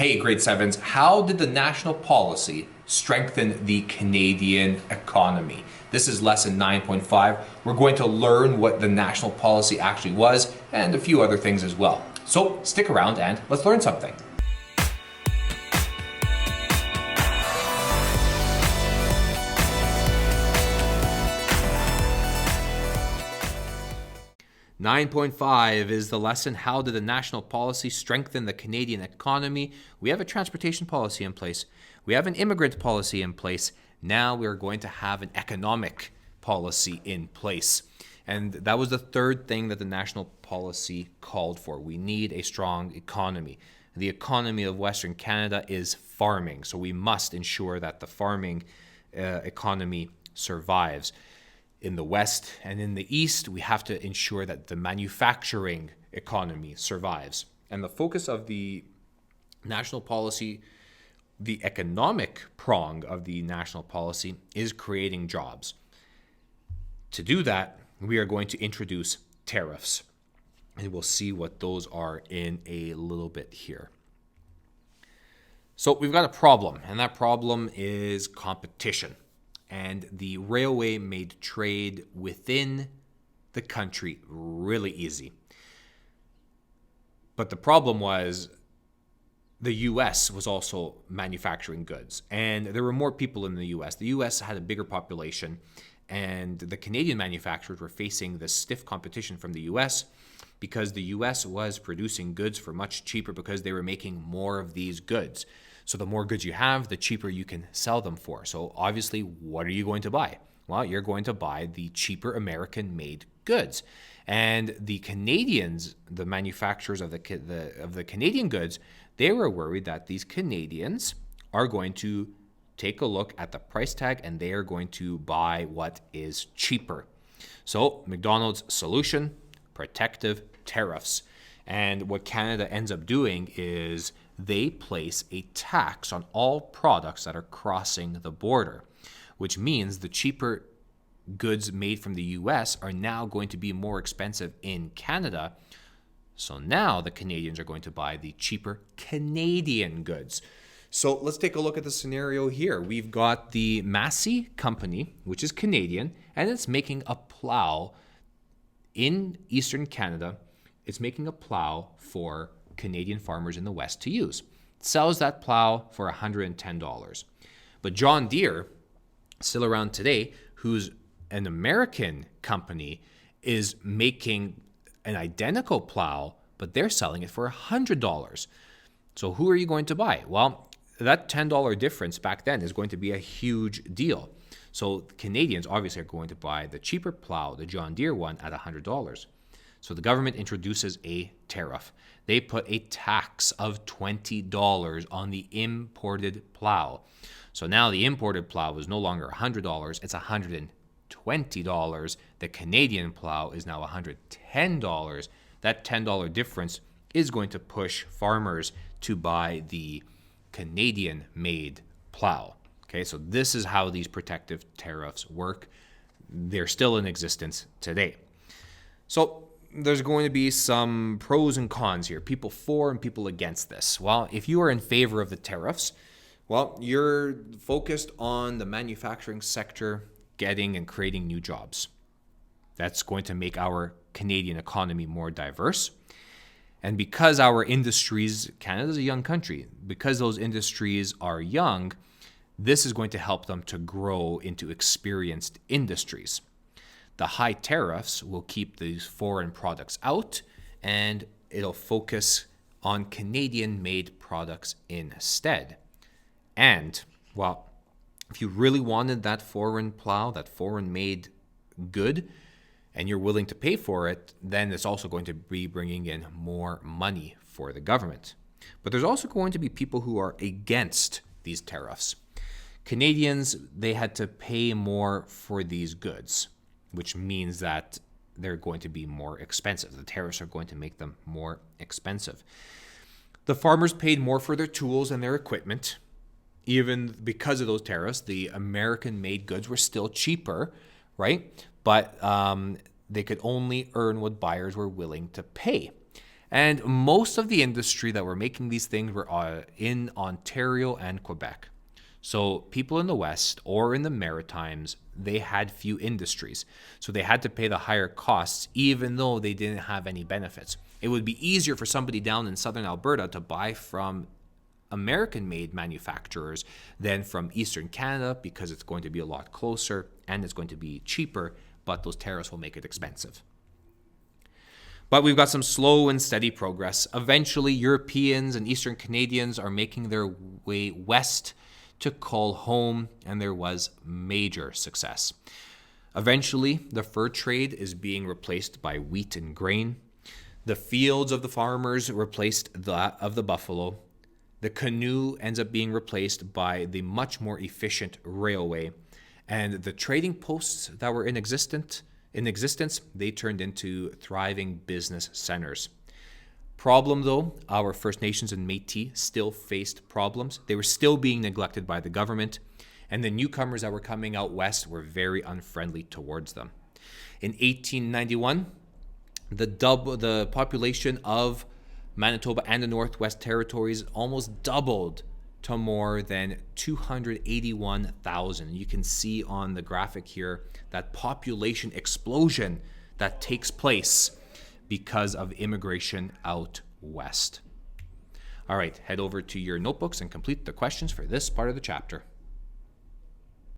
Hey, grade sevens, how did the national policy strengthen the Canadian economy? This is lesson 9.5. We're going to learn what the national policy actually was and a few other things as well. So stick around and let's learn something. Nine point five is the lesson. How did the national policy strengthen the Canadian economy? We have a transportation policy in place. We have an immigrant policy in place. Now we're going to have an economic policy in place. And that was the third thing that the national policy called for. We need a strong economy. The economy of Western Canada is farming, so we must ensure that the farming economy survives. In the West and in the East, we have to ensure that the manufacturing economy survives. And the focus of the national policy, the economic prong of the national policy, is creating jobs. To do that, we are going to introduce tariffs. And we'll see what those are in a little bit here. So we've got a problem, and that problem is competition. And the railway made trade within the country really easy. But the problem was the US was also manufacturing goods. And there were more people in the US. The US had a bigger population. And the Canadian manufacturers were facing this stiff competition from the US because the US was producing goods for much cheaper because they were making more of these goods. So the more goods you have, the cheaper you can sell them for. So obviously, what are you going to buy? Well, you're going to buy the cheaper American-made goods. And the Canadians, the manufacturers of the Canadian goods, they were worried that these Canadians are going to take a look at the price tag and they are going to buy what is cheaper. So Macdonald's solution, protective tariffs. And what Canada ends up doing is they place a tax on all products that are crossing the border, which means the cheaper goods made from the US are now going to be more expensive in Canada. So now the Canadians are going to buy the cheaper Canadian goods. So let's take a look at the scenario here. We've got the Massey company, which is Canadian, and it's making a plow in Eastern Canada. It's making a plow for Canadian farmers in the West to use. It sells that plow for $110. But John Deere, still around today, who's an American company, is making an identical plow, but they're selling it for $100. So who are you going to buy? Well, that $10 difference back then is going to be a huge deal. So Canadians obviously are going to buy the cheaper plow, the John Deere one, at $100. So the government introduces a tariff. They put a tax of $20 on the imported plow. So now the imported plow is no longer $100, it's $120. The Canadian plow is now $110. That $10 difference is going to push farmers to buy the Canadian-made plow. Okay, so this is how these protective tariffs work. They're still in existence today. So there's going to be some pros and cons here, people for and people against this. Well, if you are in favor of the tariffs, well, you're focused on the manufacturing sector getting and creating new jobs. That's going to make our Canadian economy more diverse. And because our industries, Canada's a young country, because those industries are young, this is going to help them to grow into experienced industries. The high tariffs will keep these foreign products out, and it'll focus on Canadian-made products instead. And, well, if you really wanted that foreign plow, that foreign-made good, and you're willing to pay for it, then it's also going to be bringing in more money for the government. But there's also going to be people who are against these tariffs. Canadians, they had to pay more for these goods, which means that they're going to be more expensive. The tariffs are going to make them more expensive. The farmers paid more for their tools and their equipment. Even because of those tariffs, the American-made goods were still cheaper, right? But they could only earn what buyers were willing to pay. And most of the industry that were making these things were in Ontario and Quebec. So people in the West or in the Maritimes, they had few industries. So they had to pay the higher costs even though they didn't have any benefits. It would be easier for somebody down in southern Alberta to buy from American-made manufacturers than from Eastern Canada because it's going to be a lot closer and it's going to be cheaper, but those tariffs will make it expensive. But we've got some slow and steady progress. Eventually, Europeans and Eastern Canadians are making their way west to call home, and there was major success. Eventually, the fur trade is being replaced by wheat and grain. The fields of the farmers replaced that of the buffalo. The canoe ends up being replaced by the much more efficient railway. And the trading posts that were in existence, they turned into thriving business centers. Problem though, our First Nations and Métis still faced problems. They were still being neglected by the government, and the newcomers that were coming out west were very unfriendly towards them. In 1891, the population of Manitoba and the Northwest Territories almost doubled to more than 281,000. You can see on the graphic here that population explosion that takes place because of immigration out west. All right, head over to your notebooks and complete the questions for this part of the chapter.